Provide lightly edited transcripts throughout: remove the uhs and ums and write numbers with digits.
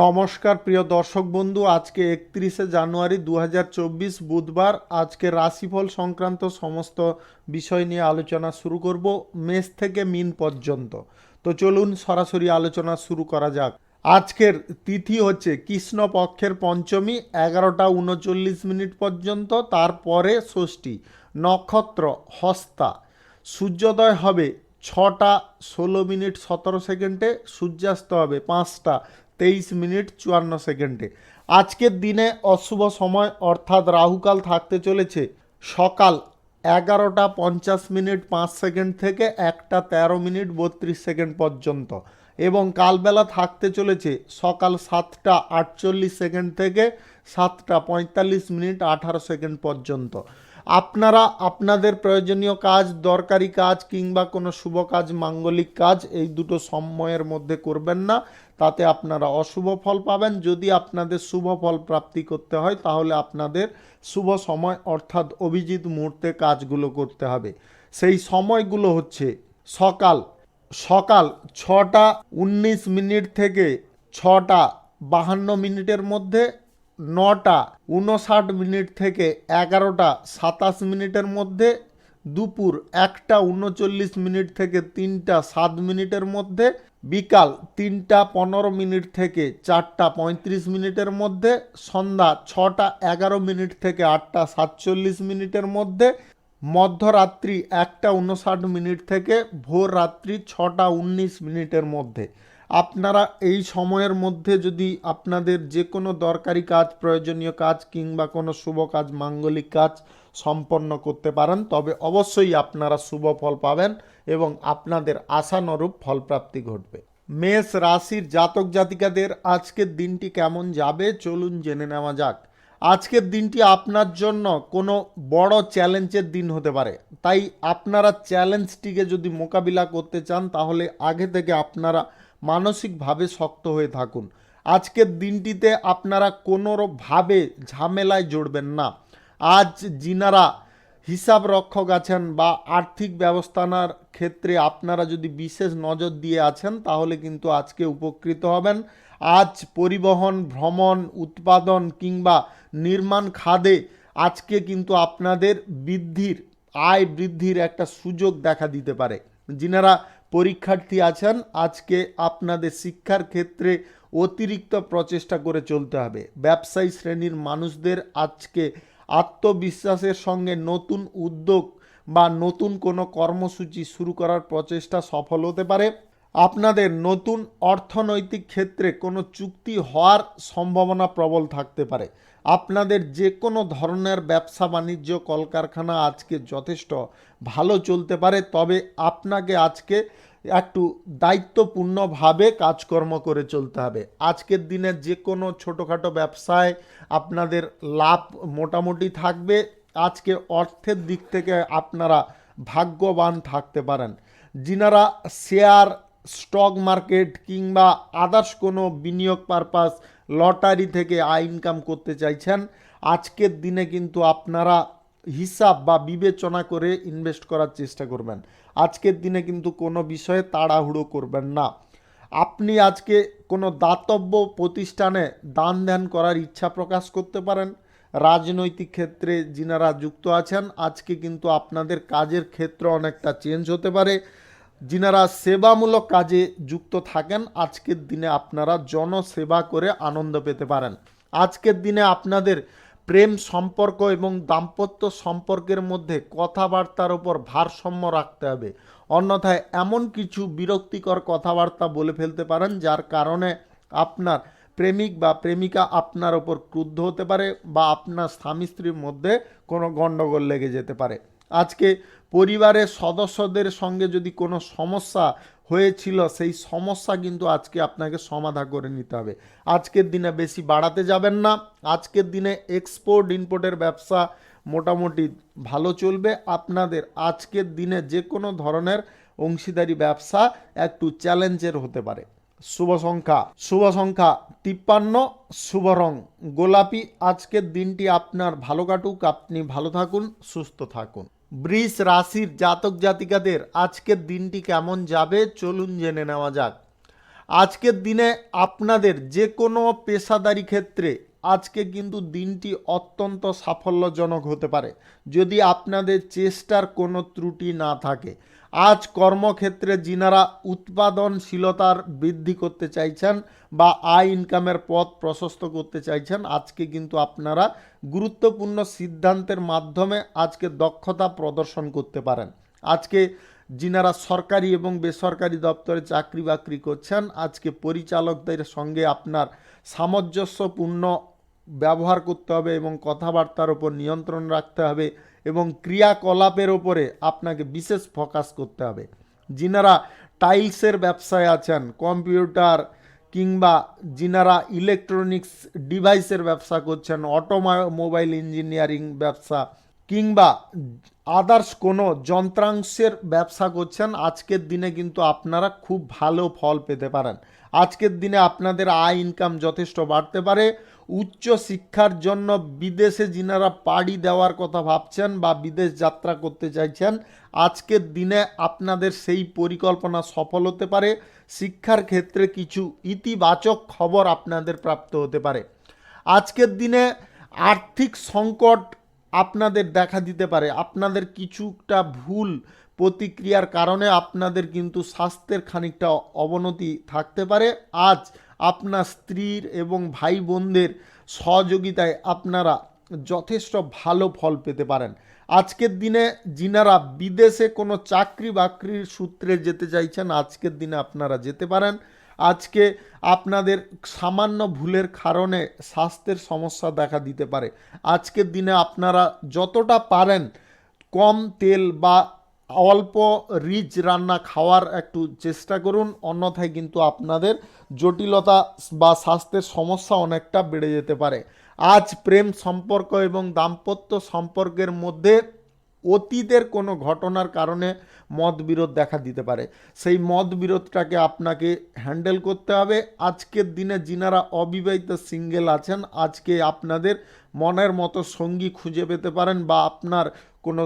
নমস্কার প্রিয় দর্শক বন্ধু, আজকে 31শে জানুয়ারি 2024 বুধবার। আজকে রাশিফল সংক্রান্ত সমস্ত বিষয় নিয়ে আলোচনা শুরু করব, মেষ থেকে মিন পর্যন্ত। তো চলুন সরাসরি আলোচনা শুরু করা যাক। আজকের তিথি হচ্ছে কৃষ্ণপক্ষের পঞ্চমী 11টা 39 পর্যন্ত, তারপরে ষষ্ঠী। নক্ষত্র হস্তা। সূর্যোদয় হবে 6টা 16 মিনিট 17 সেকেন্ডে, সূর্যাস্ত হবে 5টা 23 মিনিট 54 সেকেন্ডে। আজকের দিনে অশুভ সময় অর্থাৎ রাহুকাল থাকতে চলেছে সকাল 11টা 50 মিনিট 5 সেকেন্ড থেকে 1টা 13 মিনিট 32 সেকেন্ড পর্যন্ত, এবং কালবেলা থাকতে চলেছে সকাল 7টা 48 সেকেন্ড থেকে 7টা 45 মিনিট 18 সেকেন্ড পর্যন্ত। আপনারা আপনাদের প্রয়োজনীয় কাজ, দরকারি কাজ কিংবা কোনো শুভ কাজ, মাঙ্গলিক কাজ এই দুটো সময়ের মধ্যে করবেন না, তাতে আপনারা অশুভ ফল পাবেন। যদি আপনাদের শুভ ফল প্রাপ্তি করতে হয় তাহলে আপনাদের শুভ সময় অর্থাৎ অভিজিৎ মুহূর্তে কাজগুলো করতে হবে। সেই সময়গুলো হচ্ছে সকাল 6টা 19 মিনিট থেকে 6টা 52 মিনিটের মধ্যে, 9টা 59 মিনিট থেকে 11টা 27 মিনিটের মধ্যে, দুপুর 1টা 39 মিনিট থেকে 3টা 7 মিনিটের মধ্যে, বিকাল 3টা 15 মিনিট থেকে 4টা 35 মিনিটের মধ্যে, সন্ধ্যা 6টা 11 মিনিট থেকে 8টা 47 মিনিটের মধ্যে, মধ্যরাত্রি 1টা 59 মিনিট থেকে ভোর রাত্রি 6টা 19 মিনিটের মধ্যে। আপনারা এই সময়ের মধ্যে যদি আপনাদের যে কোনো দরকারি কাজ, প্রয়োজনীয় কাজ কিংবা কোনো শুভ কাজ, মাঙ্গলিক কাজ সম্পন্ন করতে পারেন তবে অবশ্যই আপনারা শুভ ফল পাবেন এবং আপনাদের আশানুরূপ ফলপ্রাপ্তি ঘটবে। মেষ রাশির জাতক জাতিকাদের আজকের দিনটি কেমন যাবে চলুন জেনে নেওয়া যাক। আজকের দিনটি আপনার জন্য কোনো বড় চ্যালেঞ্জের দিন হতে পারে, তাই আপনারা চ্যালেঞ্জটিকে যদি মোকাবিলা করতে চান তাহলে আগে থেকে আপনারা মানসিকভাবে শক্ত হয়ে থাকুন। আজকের দিনটিতে আপনারা কোনোভাবে ঝামেলায় জড়বেন না। আজ যিনারা হিসাব রক্ষক আছেন বা আর্থিক ব্যবস্থার ক্ষেত্রে আপনারা যদি বিশেষ নজর দিয়ে আছেন তাহলে কিন্তু আজকে উপকৃত হবেন। আজ পরিবহন, ভ্রমণ, উৎপাদন কিংবা নির্মাণ খাতে আজকে কিন্তু আপনাদের আয় বৃদ্ধির একটা সুযোগ দেখা দিতে পারে। যিনারা পরীক্ষার্থী আছেন আজকে আপনাদের শিক্ষার ক্ষেত্রে অতিরিক্ত প্রচেষ্টা করে চলতে হবে। ব্যবসায়ী শ্রেণীর মানুষদের আজকে আত্মবিশ্বাসের সঙ্গে নতুন উদ্যোগ বা নতুন কোনো কর্মসূচি শুরু করার প্রচেষ্টা সফল হতে পারে। আপনাদের নতুন অর্থনৈতিক ক্ষেত্রে কোনো চুক্তি হওয়ার সম্ভাবনা প্রবল থাকতে পারে। আপনাদের যে কোনো ধরনের ব্যবসা বাণিজ্য, কলকারখানা আজকে যথেষ্ট ভালো চলতে পারে, তবে আপনাকে আজকে একটু দায়িত্বপূর্ণভাবে কাজকর্ম করে চলতে হবে। আজকের দিনে যে কোনো ছোটোখাটো ব্যবসায় আপনাদের লাভ মোটামুটি থাকবে। আজকে অর্থের দিক থেকে আপনারা ভাগ্যবান থাকতে পারেন। যিনারা শেয়ার, স্টক মার্কেট কিংবা আদার্স কোনো বিনিয়োগ পারপাস, লটারি থেকে আয় ইনকাম করতে চাইছেন, আজকের দিনে কিন্তু আপনারা হিসাব বা বিবেচনা করে ইনভেস্ট করার চেষ্টা করবেন। আজকের দিনে কিন্তু কোনো বিষয়ে তাড়াহুড়ো করবেন না। আপনি আজকে কোনো দাতব্য প্রতিষ্ঠানে দান ধ্যান করার ইচ্ছা প্রকাশ করতে পারেন। রাজনৈতিক ক্ষেত্রে যিনারা যুক্ত আছেন আজকে কিন্তু আপনাদের কাজের ক্ষেত্র অনেকটা চেঞ্জ হতে পারে। যিনারা সেবামূলক কাজে যুক্ত থাকেন আজকের দিনে আপনারা জনসেবা করে আনন্দ পেতে পারেন। আজকের দিনে আপনাদের প্রেম সম্পর্ক এবং দাম্পত্য সম্পর্কের মধ্যে কথাবার্তার ওপর ভারসাম্য রাখতে হবে, অন্যথায় এমন কিছু বিরক্তিকর কথাবার্তা বলে ফেলতে পারেন যার কারণে আপনার প্রেমিক বা প্রেমিকা আপনার ওপর ক্রুদ্ধ হতে পারে বা আপনার স্বামী স্ত্রীর মধ্যে কোনো গণ্ডগোল লেগে যেতে পারে। আজকে পরিবারের সদস্যদের সঙ্গে যদি কোনো সমস্যা হয়েছিল সেই সমস্যা কিন্তু আজকে আপনাকে সমাধান করে নিতে হবে। আজকের দিনে বেশি বাড়াতে যাবেন না। আজকের দিনে এক্সপোর্ট ইম্পোর্টের ব্যবসা মোটামুটি ভালো চলবে। আপনাদের আজকের দিনে যে কোনো ধরনের অংশীদারি ব্যবসা একটু চ্যালেঞ্জের হতে পারে। শুভ সংখ্যা 53, শুভ রং গোলাপি। আজকের দিনটি আপনার ভালো কাটুক, আপনি ভালো থাকুন, সুস্থ থাকুন। বৃষ রাশির জাতক জাতিকাদের আজকের দিনটি কেমন যাবে চলুন জেনে নেওয়া যাক। আজকের দিনে আপনাদের যে কোনো পেশাদারি ক্ষেত্রে আজকে কিন্তু দিনটি অত্যন্ত সাফল্যজনক হতে পারে যদি আপনাদের চেষ্টার কোনো ত্রুটি না থাকে। আজ কর্মক্ষেত্রে যিনারা উৎপাদনশীলতার বৃদ্ধি করতে চাইছেন বা আয় ইনকামের পথ প্রশস্ত করতে চাইছেন, আজকে কিন্তু আপনারা গুরুত্বপূর্ণ সিদ্ধান্তের মাধ্যমে আজকে দক্ষতা প্রদর্শন করতে পারেন। আজকে যিনারা সরকারি এবং বেসরকারি দপ্তরে চাকরি বাকরি করছেন, আজকে পরিচালকদের সঙ্গে আপনার সামঞ্জস্যপূর্ণ ব্যবহার করতে হবে এবং কথাবার্তার উপর নিয়ন্ত্রণ রাখতে হবে এবং ক্রিয়াকলাপের ওপরে আপনাকে বিশেষ ফোকাস করতে হবে। যিনারা টাইলসের ব্যবসায় আছেন, কম্পিউটার কিংবা যিনারা ইলেকট্রনিক্স ডিভাইসের ব্যবসা করছেন, অটোমোবাইল ইঞ্জিনিয়ারিং ব্যবসা কিংবা আদার্স কোনো যন্ত্রাংশের ব্যবসা করছেন, আজকের দিনে কিন্তু আপনারা খুব ভালো ফল পেতে পারেন। আজকের দিনে আপনাদের আয় ইনকাম যথেষ্ট বাড়তে পারে। উচ্চ শিক্ষার জন্য বিদেশে যিনারা পাড়ি দেওয়ার কথা ভাবছেন বা বিদেশ যাত্রা করতে চাইছেন, আজকের দিনে আপনাদের সেই পরিকল্পনা সফল হতে পারে। শিক্ষার ক্ষেত্রে কিছু ইতিবাচক খবর আপনাদের প্রাপ্ত হতে পারে। আজকের দিনে আর্থিক সংকট আপনাদের দেখা দিতে পারে। আপনাদের কিছুটা ভুল প্রতিক্রিয়ার কারণে আপনাদের কিন্তু স্বাস্থ্যের খানিকটা অবনতি থাকতে পারে। আজ আপনার স্ত্রীর এবং ভাই বোনদের সহযোগিতায় আপনারা যথেষ্ট ভালো ফল পেতে পারেন। আজকের দিনে যিনারা বিদেশে কোনো চাকরি বাকরির সূত্রে যেতে চাইছেন, আজকের দিনে আপনারা যেতে পারেন। আজকে আপনাদের সামান্য ভুলের কারণে স্বাস্থ্যের সমস্যা দেখা দিতে পারে। আজকের দিনে আপনারা যতটা পারেন কম তেল বা অল্প রিচ রান্না খাওয়ার একটু চেষ্টা করুন, অন্যথায় কিন্তু আপনাদের জটিলতা বা স্বাস্থ্যের সমস্যা অনেকটা বেড়ে যেতে পারে। আজ প্রেম সম্পর্ক এবং দাম্পত্য সম্পর্কের মধ্যে অতীতের কোনো ঘটনার কারণে মতবিরোধ দেখা দিতে পারে। সেই মতবিরোধটাকে আপনাকে হ্যান্ডেল করতে হবে। আজকের দিনে যিনারা অবিবাহিত সিঙ্গেল আছেন, আজকে আপনাদের মনের মতো সঙ্গী খুঁজে পেতে পারেন বা আপনার কোনো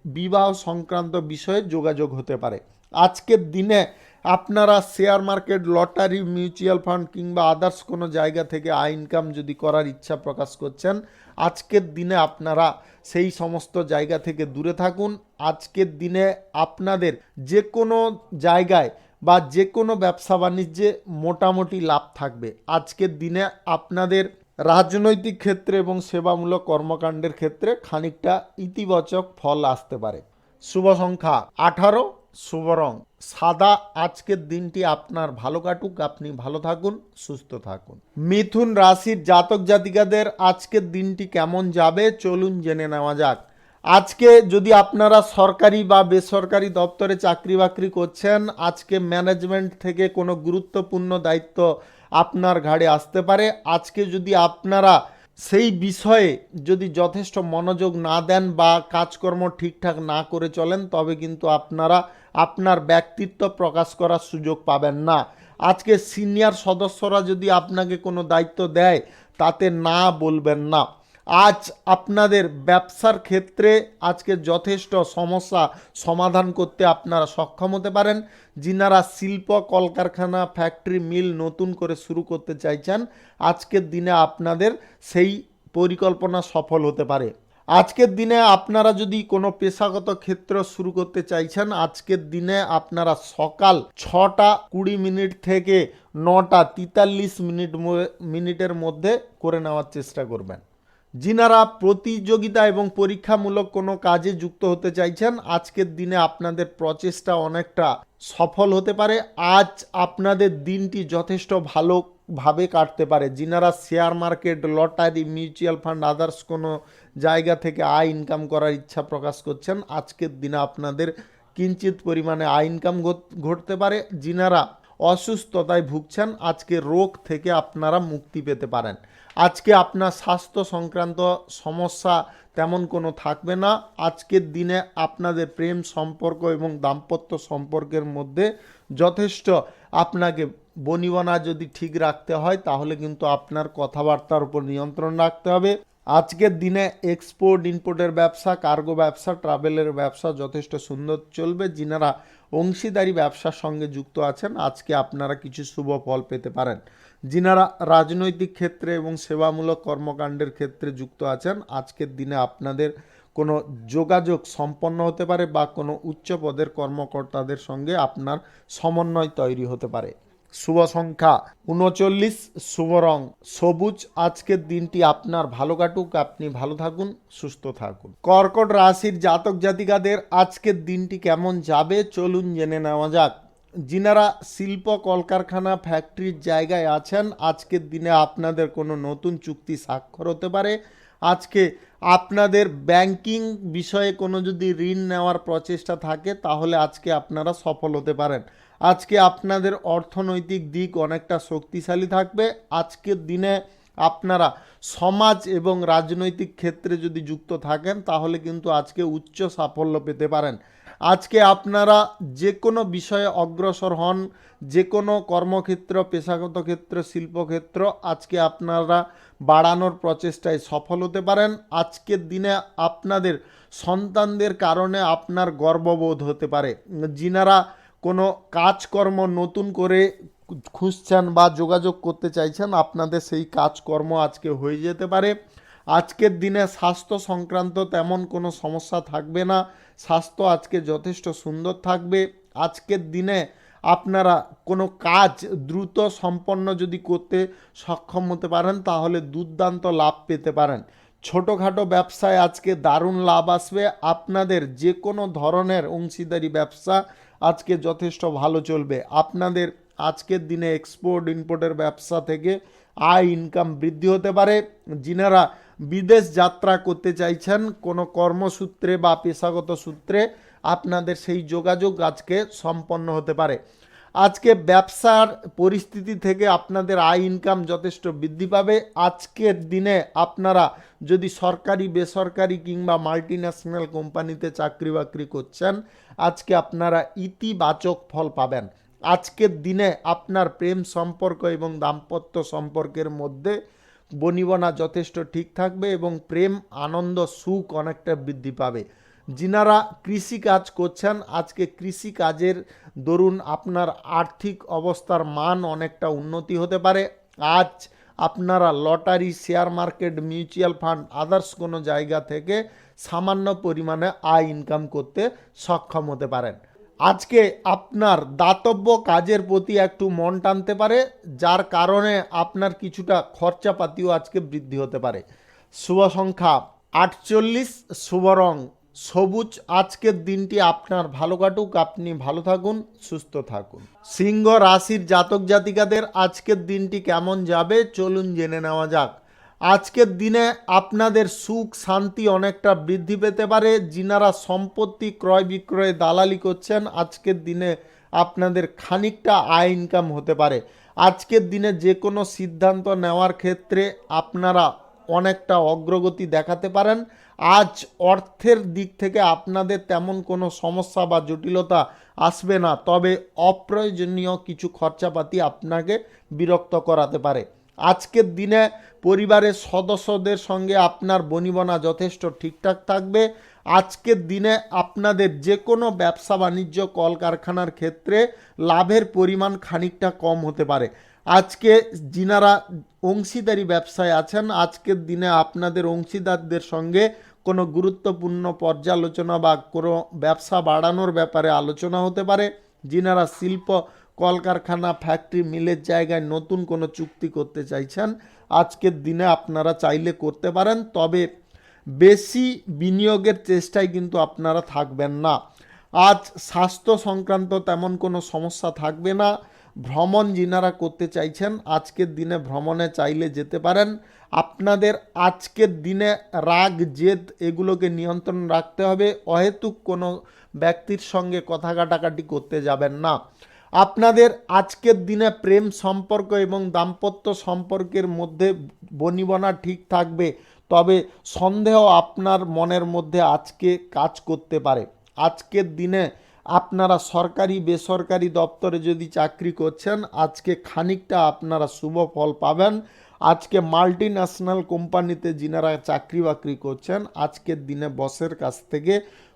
বিবাহ সংক্রান্ত বিষয়ে যোগাযোগ হতে পারে। আজকের দিনে আপনারা share market, lottery, mutual fund কিংবা আদার্স কোনো জায়গা থেকে আয় ইনকাম যদি করার ইচ্ছা প্রকাশ করছেন, আজকের দিনে আপনারা সেই সমস্ত জায়গা থেকে দূরে থাকুন। আজকের দিনে আপনাদের যে কোনো জায়গায় বা যে কোনো ব্যবসা বাণিজ্যে মোটামুটি লাভ থাকবে। আজকের দিনে আপনাদের রাজনৈতিক ক্ষেত্রে এবং সেবামূলক কর্মকাণ্ডের ক্ষেত্রে খানিকটা ইতিবাচক ফল আসতে পারে। শুভ সংখ্যা 18, শুভ রং সাদা। আজকের দিনটি আপনার ভালো কাটুক, আপনি ভালো থাকুন, সুস্থ থাকুন। মিথুন রাশির জাতক জাতিকাদের আজকের দিনটি কেমন যাবে চলুন জেনে নেওয়া যাক। আজকে যদি আপনারা সরকারি বা বেসরকারি দপ্তরে চাকরি বাকরি করছেন, আজকে ম্যানেজমেন্ট থেকে কোনো গুরুত্বপূর্ণ দায়িত্ব আপনার ঘাড়ে আসতে পারে। আজকে যদি আপনারা সেই বিষয়ে যদি যথেষ্ট মনোযোগ না দেন বা কাজকর্ম ঠিকঠাক না করে চলেন, তবে কিন্তু আপনারা আপনার ব্যক্তিত্ব প্রকাশ করার সুযোগ পাবেন না। আজকে সিনিয়র সদস্যরা যদি আপনাকে কোনো দায়িত্ব দেয়, তাতে না বলবেন না। আজ আপনাদের ব্যবসার ক্ষেত্রে আজকে যথেষ্ট সমস্যা সমাধান করতে আপনারা সক্ষম হতে পারেন। যিনারা শিল্প, কলকারখানা, ফ্যাক্টরি, মিল নতুন করে শুরু করতে চাইছেন, আজকের দিনে আপনাদের সেই পরিকল্পনা সফল হতে পারে। আজকের দিনে আপনারা যদি কোনো পেশাগত ক্ষেত্র শুরু করতে চাইছেন, আজকের দিনে আপনারা সকাল 6:20 থেকে 9:43 মিনিটের মধ্যে করে নেওয়ার চেষ্টা করবেন। যিনারা প্রতিযোগিতা এবং পরীক্ষামূলক কোনো কাজে যুক্ত হতে চাইছেন, আজকের দিনে আপনাদের প্রচেষ্টা অনেকটা সফল হতে পারে। আজ আপনাদের দিনটি যথেষ্ট ভালোভাবে কাটতে পারে। যিনারা share market, lottery, mutual fund, others কোনো জায়গা থেকে আয় ইনকাম করার ইচ্ছা প্রকাশ করছেন, আজকের দিনে আপনাদের কিঞ্চিত পরিমাণে আয় ইনকাম ঘটতে পারে। যিনারা অসুস্থতায় ভুগছেন, আজকে রোগ থেকে আপনারা মুক্তি পেতে পারেন। আজকে আপনার স্বাস্থ্য সংক্রান্ত সমস্যা তেমন কোনো থাকবে না। আজকের দিনে আপনাদের প্রেম সম্পর্ক এবং দাম্পত্য সম্পর্কের মধ্যে যথেষ্ট আপনাকে বনিবনা যদি ঠিক রাখতে হয়, তাহলে কিন্তু আপনার কথাবার্তার উপর নিয়ন্ত্রণ রাখতে হবে। আজকের দিনে এক্সপোর্ট ইম্পোর্টের ব্যবসা, কার্গো ব্যবসা, ট্রাভেলের ব্যবসা যথেষ্ট সুন্দর চলবে। যিনারা অংশীদারি ব্যবসার সঙ্গে যুক্ত আছেন, আজকে আপনারা কিছু শুভ ফল পেতে পারেন। যিনারা রাজনৈতিক ক্ষেত্রে এবং সেবামূলক কর্মকাণ্ডের ক্ষেত্রে যুক্ত আছেন, আজকের দিনে আপনাদের কোনো যোগাযোগ সম্পন্ন হতে পারে বা কোনো উচ্চ পদের কর্মকর্তাদের সঙ্গে আপনার সমন্বয় তৈরি হতে পারে। শুভ সংখ্যা 39, শুভ রং সবুজ। আজকের দিনটি আপনার ভালো কাটুক, আপনি ভালো থাকুন, সুস্থ থাকুন। কর্কট রাশির জাতক জাতিকাদের আজকের দিনটি কেমন যাবে চলুন জেনে নেওয়া যাক। যিনারা শিল্প কলকারখানা ফ্যাক্টরির জায়গায় আছেন, আজকের দিনে আপনাদের কোনো নতুন চুক্তি স্বাক্ষর হতে পারে। আজকে আপনাদের ব্যাংকিং বিষয়ে কোনো যদি ঋণ নেওয়ার প্রচেষ্টা থাকে তাহলে আজকে আপনারা সফল হতে পারেন। আজকে আপনাদের অর্থনৈতিক দিক অনেকটা শক্তিশালী থাকবে। আজকের দিনে আপনারা সমাজ এবং রাজনৈতিক ক্ষেত্রে যদি যুক্ত থাকেন তাহলে কিন্তু আজকে উচ্চ সাফল্য পেতে পারেন। আজকে আপনারা যে কোনো বিষয়ে অগ্রসর হন, যে কোনো কর্মক্ষেত্র, পেশাগত ক্ষেত্র, শিল্পক্ষেত্র, আজকে আপনারা বাড়ানোর প্রচেষ্টায় সফল হতে পারেন। আজকের দিনে আপনাদের সন্তানদের কারণে আপনার গর্ববোধ হতে পারে। যিনারা কোনো কাজকর্ম নতুন করে খুঁজছেন বা যোগাযোগ করতে চাইছেন, আপনাদের সেই কাজকর্ম আজকে হয়ে যেতে পারে। আজকের দিনে স্বাস্থ্য সংক্রান্ত তেমন কোনো সমস্যা থাকবে না, স্বাস্থ্য আজকে যথেষ্ট সুন্দর থাকবে। আজকের দিনে আপনারা কোনো কাজ দ্রুত সম্পন্ন যদি করতে সক্ষম হতে পারেন তাহলে দুর্দান্ত লাভ পেতে পারেন। ছোটোখাটো ব্যবসায় আজকে দারুণ লাভ আসবে। আপনাদের যে কোনো ধরনের অংশীদারি ব্যবসা আজকে যথেষ্ট ভালো চলবে। আপনাদের আজকের দিনে এক্সপোর্ট ইম্পোর্টের ব্যবসা থেকে আয় ইনকাম বৃদ্ধি হতে পারে। যিনারা বিদেশ যাত্রা করতে চাইছেন কোনো কর্মসূত্রে বা পেশাগত সূত্রে, আপনাদের সেই যোগাযোগ আজকে সম্পন্ন হতে পারে। আজকে ব্যবসার পরিস্থিতি থেকে আপনাদের আয় ইনকাম যথেষ্ট বৃদ্ধি পাবে। আজকের দিনে আপনারা যদি সরকারি, বেসরকারি কিংবা মাল্টিন্যাশনাল কোম্পানিতে চাকরি বাকরি করছেন, আজকে আপনারা ইতিবাচক ফল পাবেন। আজকের দিনে আপনার প্রেম সম্পর্ক এবং দাম্পত্য সম্পর্কের মধ্যে বনিবনা যথেষ্ট ঠিক থাকবে এবং প্রেম, আনন্দ, সুখ অনেকটা বৃদ্ধি পাবে। যিনারা কৃষি কাজ করছেন, আজকে কৃষি কাজের দরুন আপনার আর্থিক অবস্থার মান অনেকটা উন্নতি হতে পারে। আজ আপনারা lottery, share market, mutual fund, others কোনো জায়গা থেকে সামান্য পরিমাণে আয় ইনকাম করতে সক্ষম হতে পারেন। আজকে আপনার দাতব্য কাজের প্রতি একটু মন টানতে পারে, যার কারণে আপনার কিছুটা খরচাপাতিও আজকে বৃদ্ধি হতে পারে। শুভ সংখ্যা 48, শুভ রং সবুজ। আজকের দিনটি আপনার ভালো কাটুক, আপনি ভালো থাকুন, সুস্থ থাকুন। সিংহ রাশির জাতক জাতিকাদের আজকের দিনটি কেমন যাবে চলুন জেনে নেওয়া যাক। আজকের দিনে আপনাদের সুখ শান্তি অনেকটা বৃদ্ধি পেতে পারে। যিনারা সম্পত্তি ক্রয় বিক্রয়ে দালালি করছেন, আজকের দিনে আপনাদের খানিকটা আয় ইনকাম হতে পারে। আজকের দিনে যে কোনো সিদ্ধান্ত নেওয়ার ক্ষেত্রে আপনারা অনেকটা অগ্রগতি দেখাতে পারেন। আজ অর্থের দিক থেকে আপনাদের তেমন কোনো সমস্যা বা জটিলতা আসবে না, তবে অপ্রয়োজনীয় কিছু খরচাপাতি আপনাকে বিরক্ত করাতে পারে। আজকের দিনে পরিবারের সদস্যদের সঙ্গে আপনার বনিবনা যথেষ্ট ঠিকঠাক থাকবে। আজকের দিনে আপনাদের যে কোনো ব্যবসা বাণিজ্য, কলকারখানার ক্ষেত্রে লাভের পরিমাণ খানিকটা কম হতে পারে। আজকে যিনারা অংশীদারি ব্যবসায় আছেন, আজকের দিনে আপনাদের অংশীদারদের সঙ্গে কোনো গুরুত্বপূর্ণ পর্যালোচনা বা কোনো ব্যবসা বাড়ানোর ব্যাপারে আলোচনা হতে পারে। যিনারা শিল্প কলকারখানা, ফ্যাক্টরি, মিলের জায়গায় নতুন কোনো চুক্তি করতে চাইছেন, আজকের দিনে আপনারা চাইলে করতে পারেন, তবে বেশি বিনিয়োগের চেষ্টায় কিন্তু আপনারা থাকবেন না। আজ স্বাস্থ্য সংক্রান্ত তেমন কোনো সমস্যা থাকবে না। ভ্রমণ যিনারা করতে চাইছেন, আজকের দিনে ভ্রমণে চাইলে যেতে পারেন। আপনাদের আজকের দিনে রাগ, জেদ এগুলোকে নিয়ন্ত্রণ রাখতে হবে। অহেতুক কোনো ব্যক্তির সঙ্গে কথা কাটাকাটি করতে যাবেন না। আপনাদের আজকের দিনে প্রেম সম্পর্ক এবং দাম্পত্য সম্পর্কের মধ্যে বনিবনা ঠিক থাকবে, তবে সন্দেহ আপনার মনের মধ্যে আজকে কাজ করতে পারে। আজকের দিনে আপনারা সরকারি, বেসরকারি দপ্তরে যদি চাকরি করছেন, আজকে খানিকটা আপনারা শুভ ফল পাবেন। আজকে মাল্টিন্যাশনাল কোম্পানিতে যিনারা চাকরি বাকরি করছেন, আজকের দিনে বসের কাছ থেকে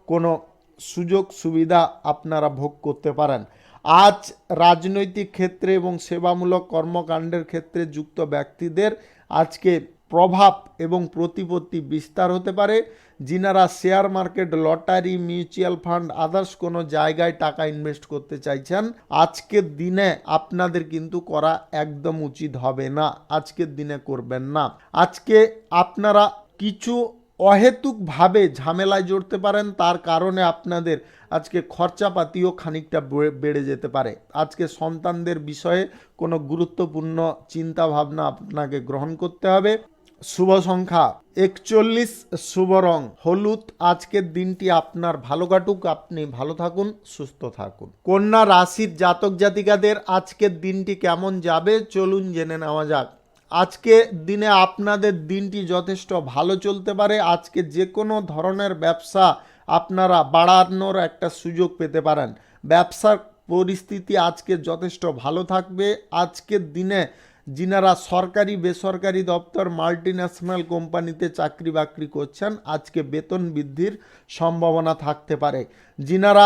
কোনো সুযোগ সুবিধা আপনারা ভোগ করতে পারেন। আজ রাজনৈতিক ক্ষেত্রে এবং সেবামূলক কর্মকাণ্ডের ক্ষেত্রে যুক্ত ব্যক্তিদের আজকে প্রভাব এবং প্রতিপত্তি বিস্তার হতে পারে। যিনারা share market, lottery, mutual fund, others কোনো জায়গায় টাকা ইনভেস্ট করতে চাইছেন, আজকের দিনে আপনাদের কিন্তু করা একদম উচিত হবে না। আজকের দিনে করবেন না। আজকে আপনারা কিছু অহেতুকভাবে ঝামেলায় জড়তে পারেন, তার কারণে আপনাদের আজকে খরচাপাতিও খানিকটা বেড়ে যেতে পারে। আজকে সন্তানদের বিষয়ে কোনো গুরুত্বপূর্ণ চিন্তা ভাবনা আপনাকে গ্রহণ করতে হবে। শুভ সংখ্যা 41, শুভ রং হলুদ। আজকের দিনটি আপনার ভালো কাটুক, আপনি ভালো থাকুন, সুস্থ থাকুন। কন্যা রাশির জাতক জাতিকাদের আজকের দিনটি কেমন যাবে চলুন জেনে নেওয়া যাক। আজকে দিনে আপনাদের দিনটি যথেষ্ট ভালো চলতে পারে। আজকে যে কোনো ধরনের ব্যবসা আপনারা বাড়ানোর একটা সুযোগ পেতে পারেন। ব্যবসার পরিস্থিতি আজকে যথেষ্ট ভালো থাকবে। আজকের দিনে যিনারা সরকারি বেসরকারি দপ্তর, মাল্টিন্যাশনাল কোম্পানিতে চাকরি বাকরি করছেন, আজকে বেতন বৃদ্ধির সম্ভাবনা থাকতে পারে। যিনারা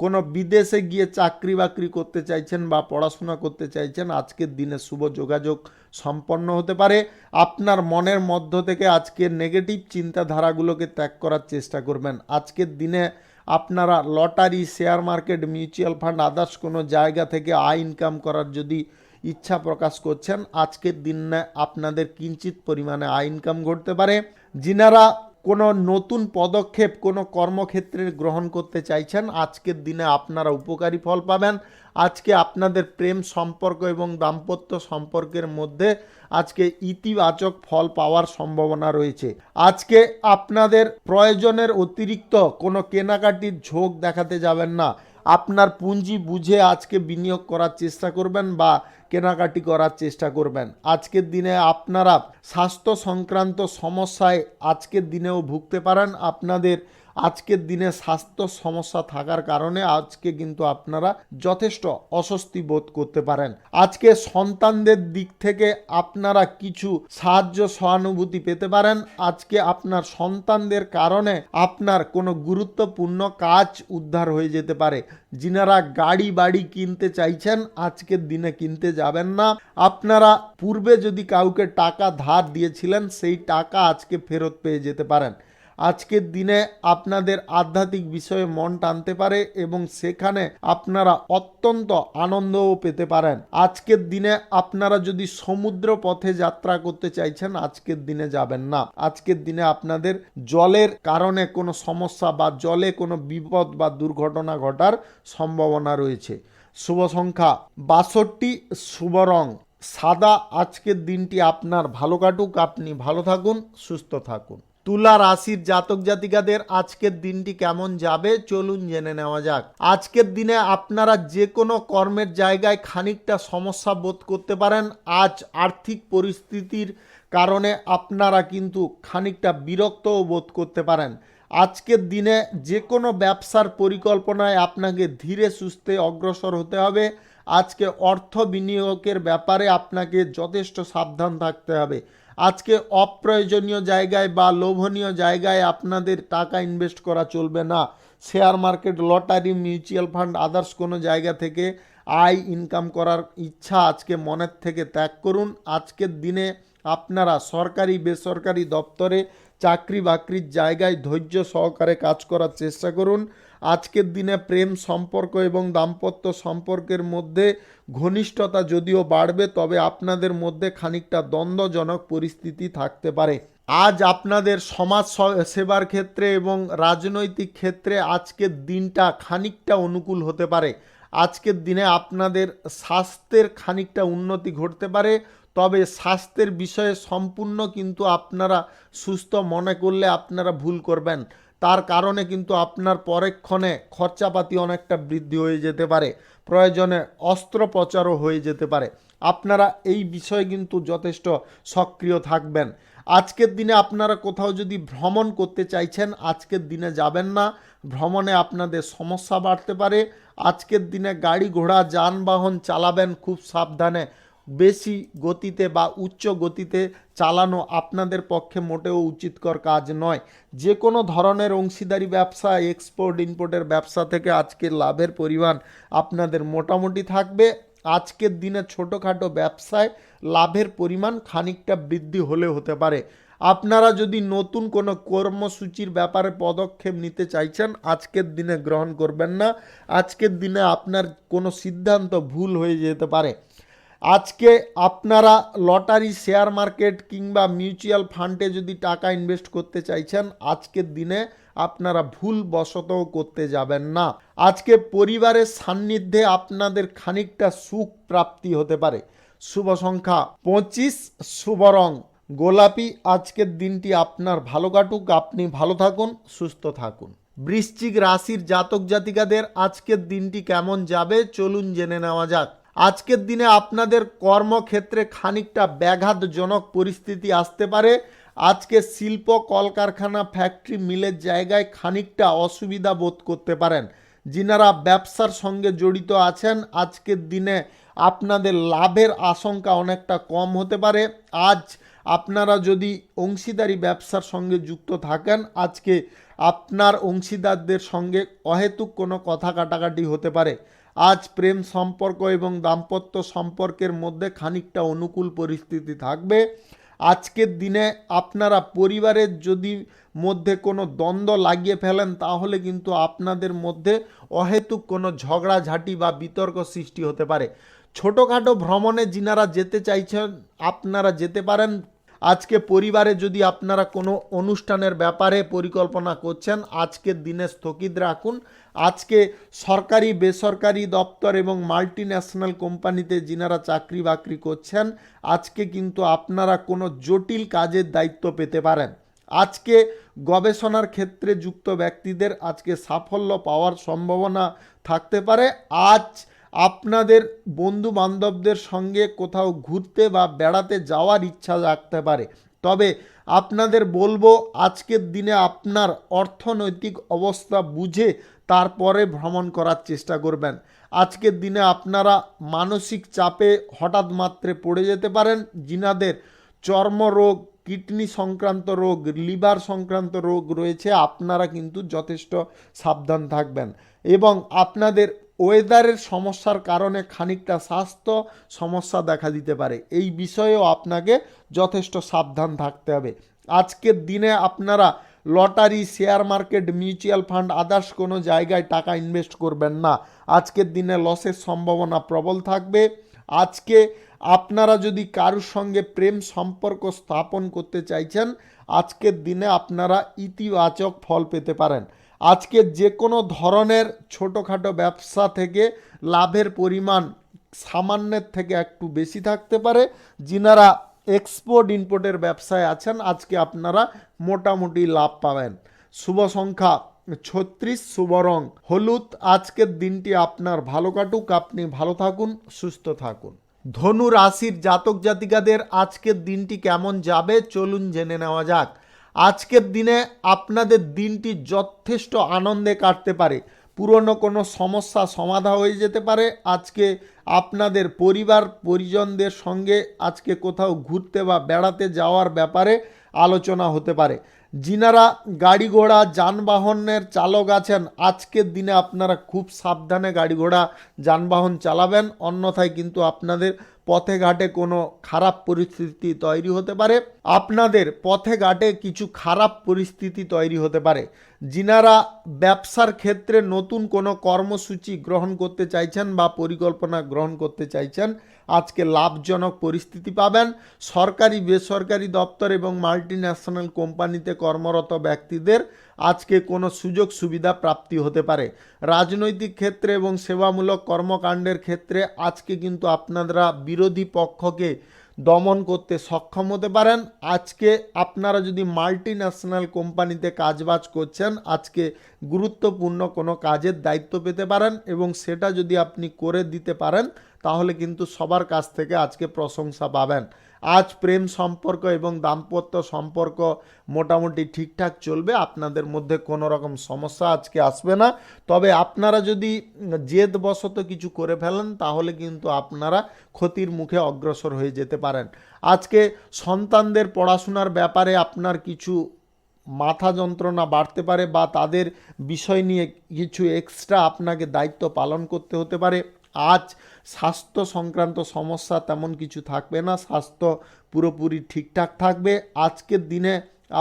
কোনো বিদেশে গিয়ে চাকরি বাকরি করতে চাইছেন বা পড়াশোনা করতে চাইছেন, আজকের দিনে শুভ যোগাযোগ সম্পন্ন হতে পারে। আপনার মনের মধ্য থেকে আজকের নেগেটিভ চিন্তাধারাগুলোকে ত্যাগ করার চেষ্টা করবেন। আজকের দিনে আপনারা lottery, share market, mutual fund, others কোনো জায়গা থেকে আয় ইনকাম করার যদি ইচ্ছা প্রকাশ করছেন, আজকের দিনে আপনাদের কিঞ্চিত পরিমাণে আয় ইনকাম ঘটতে পারে। যিনারা কোনো নতুন পদক্ষেপ কোনো কর্মক্ষেত্রে গ্রহণ করতে চাইছেন, আজকের দিনে আপনারা উপকারী ফল পাবেন। আজকে আপনাদের প্রেম সম্পর্ক এবং দাম্পত্য সম্পর্কের মধ্যে আজকে ইতিবাচক ফল পাওয়ার সম্ভাবনা রয়েছে। আজকে আপনাদের প্রয়োজনের অতিরিক্ত কোনো কেনাকাটির ঝোঁক দেখাতে যাবেন না। আপনার পুঁজি বুঝে আজকে বিনিয়োগ করার চেষ্টা করবেন বা কেনাকাটি করার চেষ্টা করবেন। আজকের দিনে আপনারা স্বাস্থ্য সংক্রান্ত সমস্যায় আজকের দিনেও ভুগতে পারেন। আপনাদের আজকের দিনে স্বাস্থ্য সমস্যা থাকার কারণে আজকে কিন্তু আপনারা যথেষ্ট অস্বস্তি বোধ করতে পারেন। আজকে সন্তানদের দিক থেকে আপনারা কিছু সাহায্য সহানুভূতি পেতে পারেন। আজকে আপনার সন্তানদের কারণে আপনার কোনো গুরুত্বপূর্ণ কাজ উদ্ধার হয়ে যেতে পারে। যিনারা গাড়ি বাড়ি কিনতে চাইছেন, আজকের দিনে কিনতে যাবেন না। আপনারা পূর্বে যদি কাউকে টাকা ধার দিয়েছিলেন, সেই টাকা আজকে ফেরত পেয়ে যেতে পারেন। আজকের দিনে আপনাদের আধ্যাত্মিক বিষয়ে মন টানতে পারে এবং সেখানে আপনারা অত্যন্ত আনন্দও পেতে পারেন। আজকের দিনে আপনারা যদি সমুদ্র পথে যাত্রা করতে চাইছেন, আজকের দিনে যাবেন না। আজকের দিনে আপনাদের জলের কারণে কোনো সমস্যা বা জলে কোনো বিপদ বা দুর্ঘটনা ঘটার সম্ভাবনা রয়েছে। শুভ সংখ্যা 62, শুভ রং সাদা। আজকের দিনটি আপনার ভালো কাটুক, আপনি ভালো থাকুন, সুস্থ থাকুন। তুলা রাশির জাতক জাতিকাদের আজকের দিনটি কেমন যাবে চলুন জেনে নেওয়া যাক। আজকের দিনে আপনারা যে কোনো কর্মের জায়গায় খানিকটা সমস্যা বোধ করতে পারেন। আজ আর্থিক পরিস্থিতির কারণে আপনারা কিন্তু খানিকটা বিরক্তও বোধ করতে পারেন। আজকের দিনে যে কোনো ব্যবসার পরিকল্পনায় আপনাকে ধীরে সুস্থে অগ্রসর হতে হবে। আজকে অর্থ বিনিয়োগের ব্যাপারে আপনাকে যথেষ্ট সাবধান থাকতে হবে। আজকে অপ্রয়োজনীয় জায়গায় বা লোভনীয় জায়গায় আপনাদের টাকা ইনভেস্ট করা চলবে না। Share market, lottery, mutual fund, others কোনো জায়গা থেকে আয় ইনকাম করার ইচ্ছা আজকে মনের থেকে ত্যাগ করুন। আজকের দিনে আপনারা সরকারি বেসরকারি দপ্তরে চাকরি বাকরির জায়গায় ধৈর্য সহকারে কাজ করার চেষ্টা করুন। আজকের দিনে প্রেম সম্পর্ক এবং দাম্পত্য সম্পর্কের মধ্যে ঘনিষ্ঠতা যদিও বাড়বে, তবে আপনাদের মধ্যে খানিকটা দ্বন্দ্বজনক পরিস্থিতি থাকতে পারে। আজ আপনাদের সমাজ সেবার ক্ষেত্রে এবং রাজনৈতিক ক্ষেত্রে আজকের দিনটা খানিকটা অনুকূল হতে পারে। আজকের দিনে আপনাদের স্বাস্থ্যের খানিকটা উন্নতি ঘটতে পারে, তবে স্বাস্থ্যের বিষয়ে সম্পূর্ণ কিন্তু আপনারা সুস্থ মনে করলে আপনারা ভুল করবেন। তার কারণে কিন্তু আপনার পরক্ষণে খরচাপাতি অনেকটা বৃদ্ধি হয়ে যেতে পারে, প্রয়োজনে অস্ত্রোপচারও হয়ে যেতে পারে। আপনারা এই বিষয়ে কিন্তু যথেষ্ট সক্রিয় থাকবেন। আজকের দিনে আপনারা কোথাও যদি ভ্রমণ করতে চাইছেন, আজকের দিনে যাবেন না। ভ্রমণে আপনাদের সমস্যা বাড়তে পারে। আজকের দিনে গাড়ি ঘোড়া যানবাহন চালাবেন খুব সাবধানে, বেশি গতিতে বা উচ্চ গতিতে চালানো আপনাদের পক্ষে মোটেও উচিতকর কাজ নয়। যে কোনো ধরনের অংশীদারি ব্যবসা, এক্সপোর্ট ইম্পোর্টের ব্যবসা থেকে আজকের লাভের পরিমাণ আপনাদের মোটামুটি থাকবে। আজকের দিনে ছোটোখাটো ব্যবসায় লাভের পরিমাণ খানিকটা বৃদ্ধি হলে হতে পারে। আপনারা যদি নতুন কোনো কর্মসূচির ব্যাপারে পদক্ষেপ নিতে চাইছেন, আজকের দিনে গ্রহণ করবেন না। আজকের দিনে আপনার কোনো সিদ্ধান্ত ভুল হয়ে যেতে পারে। আজকে আপনারা লটারি, শেয়ার মার্কেট কিংবা মিউচুয়াল ফান্ডে যদি টাকা ইনভেস্ট করতে চাইছেন, আজকের দিনে আপনারা ভুলবশতও করতে যাবেন না। আজকে পরিবারের সান্নিধ্যে আপনাদের খানিকটা সুখ প্রাপ্তি হতে পারে। শুভ সংখ্যা 25, শুভ রং গোলাপি। আজকের দিনটি আপনার ভালো কাটুক, আপনি ভালো থাকুন, সুস্থ থাকুন। বৃশ্চিক রাশির জাতক জাতিকাদের আজকের দিনটি কেমন যাবে চলুন জেনে নেওয়া যাক। আজকের দিনে আপনাদের কর্মক্ষেত্রে খানিকটা ব্যাঘাতজনক পরিস্থিতি আসতে পারে। আজকে শিল্প, কলকারখানা, ফ্যাক্টরি, মিলের জায়গায় খানিকটা অসুবিধা বোধ করতে পারেন। যিনারা ব্যবসার সঙ্গে জড়িত আছেন, আজকের দিনে আপনাদের লাভের আশঙ্কা অনেকটা কম হতে পারে। আজ আপনারা যদি অংশীদারি ব্যবসার সঙ্গে যুক্ত থাকেন, আজকে আপনার অংশীদারদের সঙ্গে অহেতুক কোনো কথা কাটাকাটি হতে পারে। আজ প্রেম সম্পর্ক এবং দাম্পত্য সম্পর্কের মধ্যে খানিকটা অনুকূল পরিস্থিতি থাকবে। আজকের দিনে আপনারা পরিবারের যদি মধ্যে কোনো দ্বন্দ্ব লাগিয়ে ফেলেন, তাহলে কিন্তু আপনাদের মধ্যে অহেতুক কোনো ঝগড়াঝাঁটি বা বিতর্ক সৃষ্টি হতে পারে। ছোটোখাটো ভ্রমণে যিনারা যেতে চাইছেন, আপনারা যেতে পারেন। আজকে পরিবারে যদি আপনারা কোনো অনুষ্ঠানের ব্যাপারে পরিকল্পনা করছেন, আজকের দিনে স্থগিত রাখুন। আজকে সরকারি, বেসরকারি দপ্তর এবং মাল্টি ন্যাশনাল কোম্পানিতে যিনারা চাকরি বাকরি করছেন, আজকে কিন্তু আপনারা কোনো জটিল কাজের দায়িত্ব পেতে পারেন। আজকে গবেষণার ক্ষেত্রে যুক্ত ব্যক্তিদের আজকে সাফল্য পাওয়ার সম্ভাবনা থাকতে পারে। আজ আপনাদের বন্ধু বান্ধবদের সঙ্গে কোথাও ঘুরতে বা বেড়াতে যাওয়ার ইচ্ছা রাখতে পারে। তবে আপনাদের বলবো, আজকের দিনে আপনার অর্থনৈতিক অবস্থা বুঝে তারপরে ভ্রমণ করার চেষ্টা করবেন। আজকের দিনে আপনারা মানসিক চাপে হঠাৎ মাত্রে পড়ে যেতে পারেন। যিনাদের চর্মরোগ, কিডনি সংক্রান্ত রোগ, লিভার সংক্রান্ত রোগ রয়েছে, আপনারা কিন্তু যথেষ্ট সাবধান থাকবেন। এবং আপনাদের ওয়েদারের সমস্যার কারণে খানিকটা স্বাস্থ্য সমস্যা দেখা দিতে পারে। এই বিষয়েও আপনাকে যথেষ্ট সাবধান থাকতে হবে। আজকের দিনে আপনারা lottery, share market, mutual fund, others কোনো জায়গায় টাকা ইনভেস্ট করবেন না। আজকের দিনে লসের সম্ভাবনা প্রবল থাকবে। আজকে আপনারা যদি কারোর সঙ্গে প্রেম সম্পর্ক স্থাপন করতে চাইছেন, আজকের দিনে আপনারা ইতিবাচক ফল পেতে পারেন। আজকে যে কোনো ধরনের ছোটোখাটো ব্যবসা থেকে লাভের পরিমাণ সামান্যের থেকে একটু বেশি থাকতে পারে। যিনারা এক্সপোর্ট ইম্পোর্টের ব্যবসায় আছেন, আজকে আপনারা মোটামুটি লাভ পাবেন। শুভ সংখ্যা 36, শুভ রং হলুদ। আজকের দিনটি আপনার ভালো কাটুক, আপনি ভালো থাকুন, সুস্থ থাকুন। ধনু রাশির জাতক জাতিকাদের আজকের দিনটি কেমন যাবে চলুন জেনে নেওয়া যাক। আজকের দিনে আপনাদের দিনটি যথেষ্ট আনন্দে কাটতে পারে। পুরনো কোনো সমস্যা সমাধা হয়ে যেতে পারে। আজকে আপনাদের পরিবার পরিজনদের সঙ্গে আজকে কোথাও ঘুরতে বা বেড়াতে যাওয়ার ব্যাপারে আলোচনা হতে পারে। যিনারা গাড়ি ঘোড়া যানবাহনের চালক আছেন, আজকের দিনে আপনারা খুব সাবধানে গাড়ি ঘোড়া যানবাহন চালাবেন, অন্যথায় কিন্তু আপনাদের পথে ঘাটে কোনো খারাপ পরিস্থিতি তৈরি হতে পারে। আপনাদের পথে ঘাটে কিছু খারাপ পরিস্থিতি তৈরি হতে পারে। যিনারা ব্যবসার ক্ষেত্রে নতুন কোনো কর্মসূচি গ্রহণ করতে চাইছেন বা পরিকল্পনা গ্রহণ করতে চাইছেন, আজকে লাভজনক পরিস্থিতি পাবেন। সরকারি, বেসরকারি দপ্তর এবং মাল্টি ন্যাশনাল কোম্পানিতে কর্মরত ব্যক্তিদের আজকে কোনো সুযোগ সুবিধা প্রাপ্তি হতে পারে। রাজনৈতিক ক্ষেত্রে এবং সেবামূলক কর্মকাণ্ডের ক্ষেত্রে আজকে কিন্তু আপনারা বিরোধী পক্ষকে দমন করতে সক্ষম হতে পারেন। আজকে আপনারা যদি মাল্টি ন্যাশনাল কোম্পানিতে কাজবাজ করছেন, আজকে গুরুত্বপূর্ণ কোনো কাজের দায়িত্ব পেতে পারেন এবং সেটা যদি আপনি করে দিতে পারেন, তাহলে কিন্তু সবার কাছ থেকে আজকে প্রশংসা পাবেন। আজ প্রেম সম্পর্ক এবং দাম্পত্য সম্পর্ক মোটামুটি ঠিকঠাক চলবে, আপনাদের মধ্যে কোনো রকম সমস্যা আজকে আসবে না। তবে আপনারা যদি জেদবশত কিছু করে ফেলেন তাহলে কিন্তু আপনারা ক্ষতির মুখে অগ্রসর হয়ে যেতে পারেন। আজকে সন্তানদের পড়াশোনার ব্যাপারে আপনার কিছু মাথা যন্ত্রণা বাড়তে পারে বা তাদের বিষয় নিয়ে কিছু এক্সট্রা আপনাকে দায়িত্ব পালন করতে হতে পারে। আজ স্বাস্থ্য সংক্রান্ত সমস্যা তেমন কিছু থাকবে না, স্বাস্থ্য পুরোপুরি ঠিকঠাক থাকবে। আজকের দিনে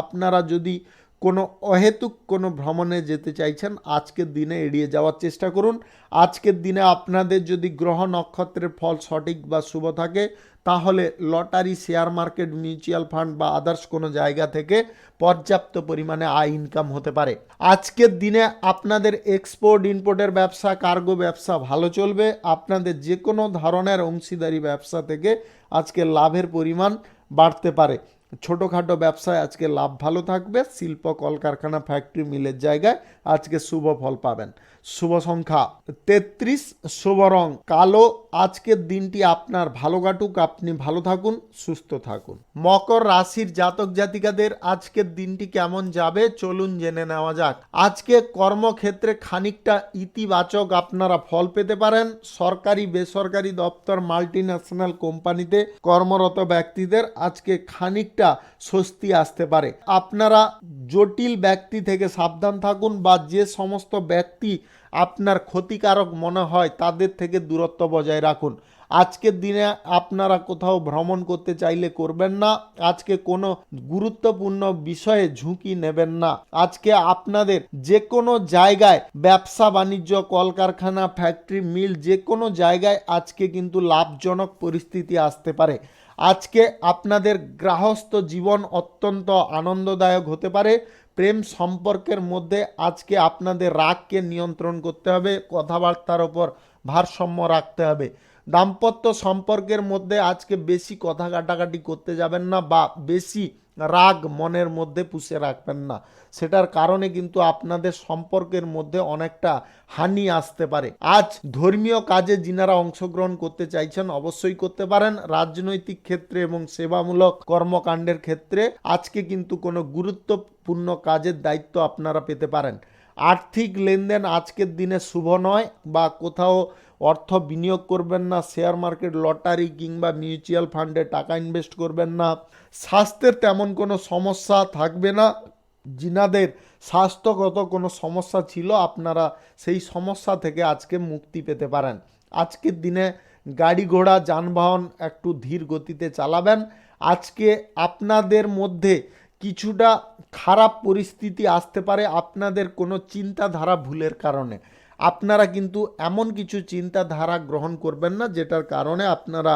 আপনারা যদি কোনো অহেতুক কোনো ভ্রমণে যেতে চাইছেন আজকের দিনে এড়িয়ে যাওয়ার চেষ্টা করুন। আজকের দিনে আপনাদের যদি গ্রহ নক্ষত্রের ফল সঠিক বা শুভ থাকে তাহলে lottery, share market, mutual fund বা আদার্স কোনো জায়গা থেকে পর্যাপ্ত পরিমাণে আয় ইনকাম হতে পারে। আজকের দিনে আপনাদের এক্সপোর্ট ইম্পোর্টের ব্যবসা, কার্গো ব্যবসা ভালো চলবে। আপনাদের যে কোনো ধরনের অংশীদারি ব্যবসা থেকে আজকে লাভের পরিমাণ বাড়তে পারে। ছোটোখাটো ব্যবসায় আজকে লাভ ভালো থাকবে। শিল্প, কলকারখানা, ফ্যাক্টরি, মিলের জায়গায় আজকে শুভ ফল পাবেন। শুভ সংখ্যা 33, শুভ রং কালো। আজকের দিনটি আপনার ভালো কাটুক, আপনি ভালো থাকুন, সুস্থ থাকুন। মকর রাশির জাতক জাতিকাদের আজকের দিনটি কেমন যাবে চলুন জেনে নেওয়া যাক। আজকে কর্মক্ষেত্রে খানিকটা ইতিবাচক আপনারা ফল পেতে পারেন। সরকারি, বেসরকারি দপ্তর, মাল্টি ন্যাশনাল কোম্পানিতে কর্মরত ব্যক্তিদের আজকে খানিকটা স্বস্তি আসতে পারে। আপনারা জটিল ব্যক্তি থেকে সাবধান থাকুন বা যে সমস্ত ব্যক্তি আপনার ক্ষতিকারক মনে হয় তাদের থেকে দূরত্ব বজায় রাখুন। আজকের দিনে আপনারা কোথাও ভ্রমণ করতে চাইলে করবেন না। আজকে কোনো গুরুত্বপূর্ণ বিষয়ে ঝুঁকি নেবেন না। আজকে আপনাদের যে কোনো জায়গায় ব্যবসা বাণিজ্য, কলকারখানা, ফ্যাক্টরি, মিল যে কোনো জায়গায় আজকে কিন্তু লাভজনক পরিস্থিতি আসতে পারে। আজকে আপনাদের গৃহস্থ জীবন অত্যন্ত আনন্দদায়ক হতে পারে। প্রেম সম্পর্কের মধ্যে আজকে আপনাদের রাগকে নিয়ন্ত্রণ করতে হবে, কথাবার্তার ওপর ভারসাম্য রাখতে হবে। দাম্পত্য সম্পর্কের মধ্যে আজকে বেশি কথা কাটাকাটি করতে যাবেন না বা বেশি রাগ মনের মধ্যে পুষে রাখবেন না, সেটার কারণে কিন্তু আপনাদের সম্পর্কের মধ্যে অনেকটা হানি আসতে পারে। আজ ধর্মীয় কাজে যিনারা অংশগ্রহণ করতে চাইছেন অবশ্যই করতে পারেন। রাজনৈতিক ক্ষেত্রে এবং সেবামূলক কর্মকাণ্ডের ক্ষেত্রে আজকে কিন্তু কোনো গুরুত্বপূর্ণ কাজের দায়িত্ব আপনারা পেতে পারেন। আর্থিক লেনদেন আজকের দিনে শুভ নয় বা কোথাও অর্থ বিনিয়োগ করবেন না, শেয়ার মার্কেট, লটারি কিংবা মিউচুয়াল ফান্ডে টাকা ইনভেস্ট করবেন না। স্বাস্থ্যের তেমন কোনো সমস্যা থাকবে না। যিনাদের স্বাস্থ্যগত কোনো সমস্যা ছিল আপনারা সেই সমস্যা থেকে আজকে মুক্তি পেতে পারেন। আজকের দিনে গাড়ি ঘোড়া, যানবাহন একটু ধীর গতিতে চালাবেন। আজকে আপনাদের মধ্যে কিছুটা খারাপ পরিস্থিতি আসতে পারে আপনাদের কোনো চিন্তাধারা ভুলের কারণে। আপনারা কিন্তু এমন কিছু চিন্তাধারা গ্রহণ করবেন না যেটার কারণে আপনারা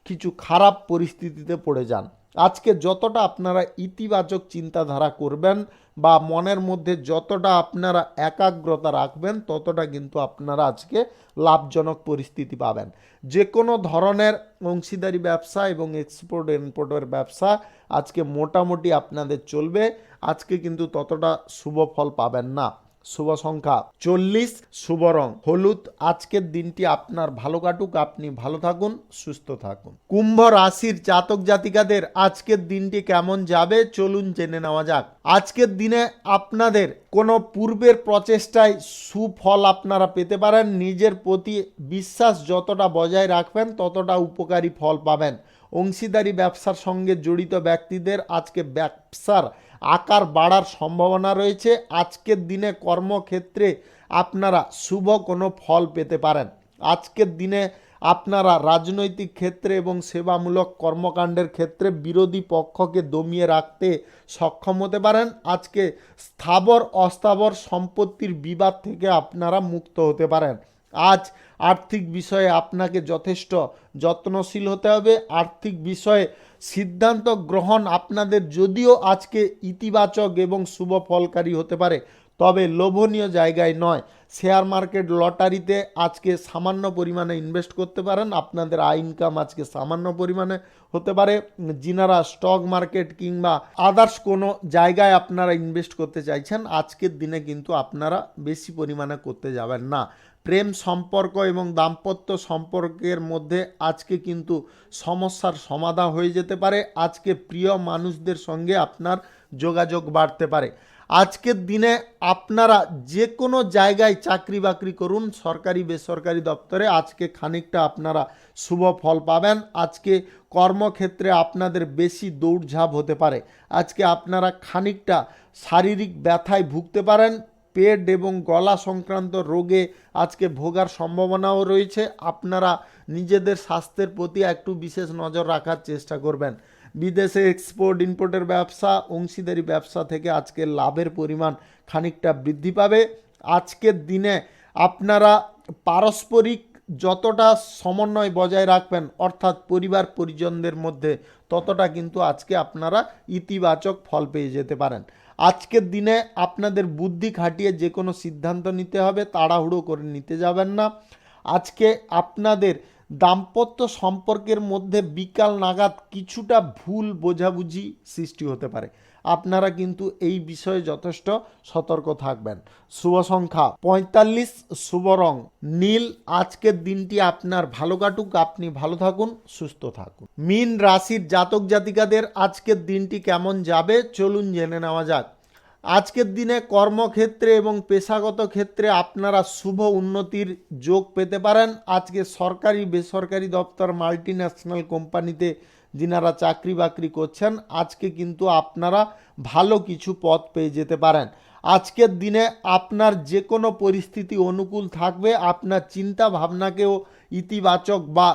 কিছু খারাপ পরিস্থিতিতে পড়ে যান। আজকে যতটা আপনারা ইতিবাচক চিন্তাধারা করবেন বা মনের মধ্যে যতটা আপনারা একাগ্রতা রাখবেন ততটা কিন্তু আপনারা আজকে লাভজনক পরিস্থিতি পাবেন। যে কোনো ধরনের অংশীদারি ব্যবসা এবং এক্সপোর্ট ইম্পোর্টের ব্যবসা আজকে মোটামুটি আপনাদের চলবে। আজকে কিন্তু ততটা শুভ ফল পাবেন না। শুভ সংখ্যা 40, শুভ রং হলুদ। আজকের দিনটি আপনার ভালো কাটুক, আপনি ভালো থাকুন, সুস্থ থাকুন। কুম্ভ রাশির জাতক জাতিকাদের আজকের দিনটি কেমন যাবে চলুন জেনে নেওয়া যাক। আজকের দিনে আপনাদের কোনো পূর্বের প্রচেষ্টায় সুফল আপনারা পেতে পারেন। নিজের প্রতি বিশ্বাস যতটা বজায় রাখবেন ততটা উপকারী ফল পাবেন। অংশীদারি ব্যবসার সঙ্গে জড়িত ব্যক্তিদের আজকে ব্যবসার আকার বাড়ার সম্ভাবনা রয়েছে। আজকের দিনে কর্মক্ষেত্রে আপনারা শুভ কোনো ফল পেতে পারেন। আজকের দিনে আপনারা রাজনৈতিক ক্ষেত্রে এবং সেবামূলক কর্মকাণ্ডের ক্ষেত্রে বিরোধী পক্ষকে দমিয়ে রাখতে সক্ষম হতে পারেন। আজকে স্থাবর অস্থাবর সম্পত্তির বিবাদ থেকে আপনারা মুক্ত হতে পারেন। আজ আর্থিক বিষয়ে আপনাকে যথেষ্ট যত্নশীল হতে হবে। আর্থিক বিষয়ে সিদ্ধান্ত গ্রহণ আপনাদের যদিও আজকে ইতিবাচক এবং শুভ ফলকারী হতে পারে, তবে লোভনীয় জায়গায় নয়। শেয়ার মার্কেট, লটারিতে আজকে সামান্য পরিমাণে ইনভেস্ট করতে পারেন। আপনাদের আয় ইনকাম আজকে সামান্য পরিমাণে হতে পারে। যিনারা স্টক মার্কেট কিংবা আদার্স কোনো জায়গায় আপনারা ইনভেস্ট করতে চাইছেন আজকের দিনে কিন্তু আপনারা বেশি পরিমাণে করতে যাবেন না। প্রেম সম্পর্ক এবং দাম্পত্য সম্পর্কের মধ্যে আজকে কিন্তু সমস্যার সমাধান হয়ে যেতে পারে। আজকে প্রিয় মানুষদের সঙ্গে আপনার যোগাযোগ বাড়তে পারে। আজকের দিনে আপনারা যে কোনো জায়গায় চাকরি বাকরি করুন, সরকারি বেসরকারি দপ্তরে, আজকে খানিকটা আপনারা শুভ ফল পাবেন। আজকে কর্মক্ষেত্রে আপনাদের বেশি দৌড়ঝাঁপ হতে পারে। আজকে আপনারা খানিকটা শারীরিক ব্যথায় ভুগতে পারেন। পেট এবং গলা সংক্রান্ত রোগে আজকে ভোগার সম্ভাবনাও রয়েছে। আপনারা নিজেদের স্বাস্থ্যের প্রতি একটু বিশেষ নজর রাখার চেষ্টা করবেন। বিদেশে এক্সপোর্ট ইম্পোর্টের ব্যবসা, অংশীদারি ব্যবসা থেকে আজকে লাভের পরিমাণ খানিকটা বৃদ্ধি পাবে। আজকের দিনে আপনারা পারস্পরিক যতটা সমন্বয় বজায় রাখবেন, অর্থাৎ পরিবার পরিজনদের মধ্যে, ততটা কিন্তু আজকে আপনারা ইতিবাচক ফল পেয়ে যেতে পারেন। আজকের দিনে আপনাদের বুদ্ধি খাটিয়ে যে কোনো সিদ্ধান্ত নিতে হবে, তাড়াহুড়ো করে নিতে যাবেন না। আজকে আপনাদের দাম্পত্য সম্পর্কের মধ্যে বিকাল নাগাদ কিছুটা ভুল বোঝাবুঝি সৃষ্টি হতে পারে। আপনারা কিন্তু এই বিষয়ে যথেষ্ট সতর্ক থাকবেন। শুভ সংখ্যা 45, শুভ রং নীল। আজকের দিনটি আপনার ভালো কাটুক, আপনি ভালো থাকুন, সুস্থ থাকুন। মীন রাশির জাতক জাতিকাদের আজকের দিনটি কেমন যাবে চলুন জেনে নেওয়া যাক। আজকের দিনে কর্মক্ষেত্রে এবং পেশাগত ক্ষেত্রে আপনারা শুভ উন্নতির যোগ পেতে পারেন। আজকে সরকারি বেসরকারি দপ্তর, মাল্টি ন্যাশনাল কোম্পানিতে যিনারা চাকরি বাকরি করছেন, আজকে কিন্তু আপনারা ভালো কিছু পদ পেয়ে যেতে পারেন। আজকের দিনে আপনার যে কোনো পরিস্থিতি অনুকূল থাকবে। আপনার চিন্তা ভাবনাকেও ইতিবাচক বা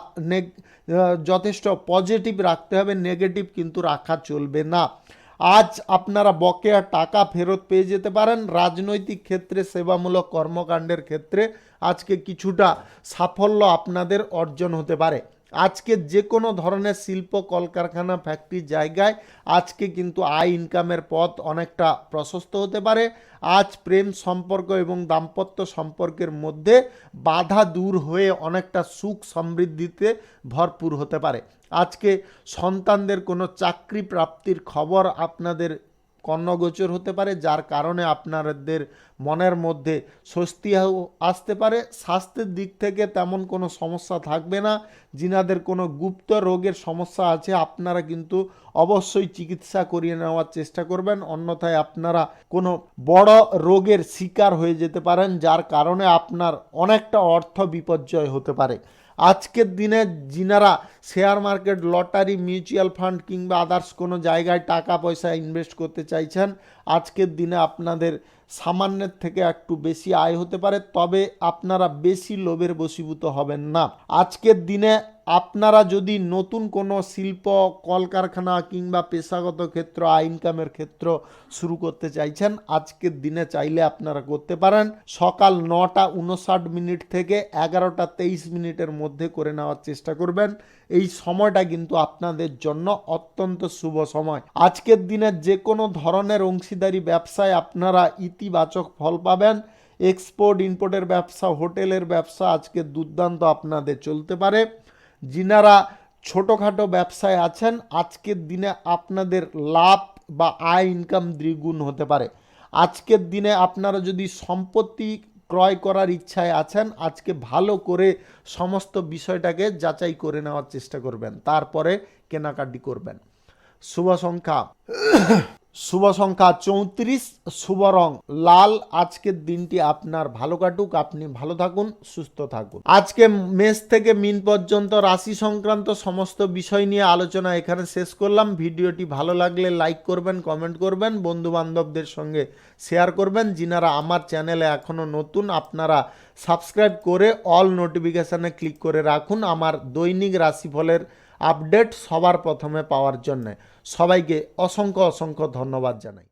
যথেষ্ট পজিটিভ রাখতে হবে, নেগেটিভ কিন্তু রাখা চলবে না। আজ আপনারা বকেয়া টাকা ফেরত পেয়ে যেতে পারেন। রাজনৈতিক ক্ষেত্রে, সেবামূলক কর্মকাণ্ডের ক্ষেত্রে আজকে কিছুটা সাফল্য আপনাদের অর্জন হতে পারে। আজকে যে কোনো ধরনের শিল্প, কলকারখানা, ফ্যাক্টরি জায়গায় আজকে কিন্তু আয় ইনকামের পথ অনেকটা প্রশস্ত হতে পারে। আজ প্রেম সম্পর্ক এবং দাম্পত্য সম্পর্কের মধ্যে বাধা দূর হয়ে অনেকটা সুখ সমৃদ্ধিতে ভরপুর হতে পারে। আজকে সন্তানদের কোনো চাকরি প্রাপ্তির খবর আপনাদের কর্ণগোচর হতে পারে, যার কারণে আপনাদের মনের মধ্যে স্বস্তি আসতে পারে। স্বাস্থ্যের দিক থেকে তেমন কোনো সমস্যা থাকবে না। যিনাদের কোনো গুপ্ত রোগের সমস্যা আছে, আপনারা কিন্তু অবশ্যই চিকিৎসা করিয়ে নেওয়ার চেষ্টা করবেন, অন্যথায় আপনারা কোনো বড় রোগের শিকার হয়ে যেতে পারেন, যার কারণে আপনার অনেকটা অর্থ বিপর্যয় হতে পারে। আজকের দিনে যিনারা share market, lottery, mutual fund কিংবা আদার্স কোনো জায়গায় টাকা পয়সা ইনভেস্ট করতে চাইছেন, আজকের দিনে আপনাদের সামান্যের থেকে একটু বেশি আয় হতে পারে, তবে আপনারা বেশি লোভের বশীভূত হবেন না। আজকের দিনে আপনারা যদি নতুন কোনো শিল্প, কলকারখানা কিংবা পেশাগত ক্ষেত্র, আয় ইনকামের ক্ষেত্র শুরু করতে চাইছেন, আজকের দিনে চাইলে আপনারা করতে পারেন। সকাল 9:59 থেকে 11:23 মধ্যে করে নেওয়ার চেষ্টা করবেন। এই সময়টা কিন্তু আপনাদের জন্য অত্যন্ত শুভ সময়। আজকের দিনে যে কোনো ধরনের অংশীদারি ব্যবসায় আপনারা ইতিবাচক ফল পাবেন। এক্সপোর্ট ইম্পোর্টের ব্যবসা, হোটেলের ব্যবসা আজকে দুর্দান্ত আপনাদের চলতে পারে। যিনারা ছোটোখাটো ব্যবসায় আছেন, আজকের দিনে আপনাদের লাভ বা আয় ইনকাম দ্বিগুণ হতে পারে। আজকের দিনে আপনারা যদি সম্পত্তি ক্রয় করার ইচ্ছায় আছেন, আজকে ভালো করে সমস্ত বিষয়টাকে যাচাই করে নেওয়ার চেষ্টা করবেন, তারপরে কেনাকাটি করবেন। শুভ সংখ্যা 34, শুভ রং লাল। আজকের দিনটি আপনার ভালো কাটুক, আপনি ভালো থাকুন, সুস্থ থাকুন। আজকে মেষ থেকে মিন পর্যন্ত রাশি সংক্রান্ত সমস্ত বিষয় নিয়ে আলোচনা এখানে শেষ করলাম। ভিডিওটি ভালো লাগলে লাইক করবেন, কমেন্ট করবেন, বন্ধু বান্ধবদের সঙ্গে শেয়ার করবেন। যিনারা আমার চ্যানেলে এখনও নতুন, আপনারা সাবস্ক্রাইব করে অল নোটিফিকেশানে ক্লিক করে রাখুন আমার দৈনিক রাশিফলের আপডেট সবার প্রথমে পাওয়ার জন্য। সবাইকে অসংখ্য ধন্যবাদ জানাই।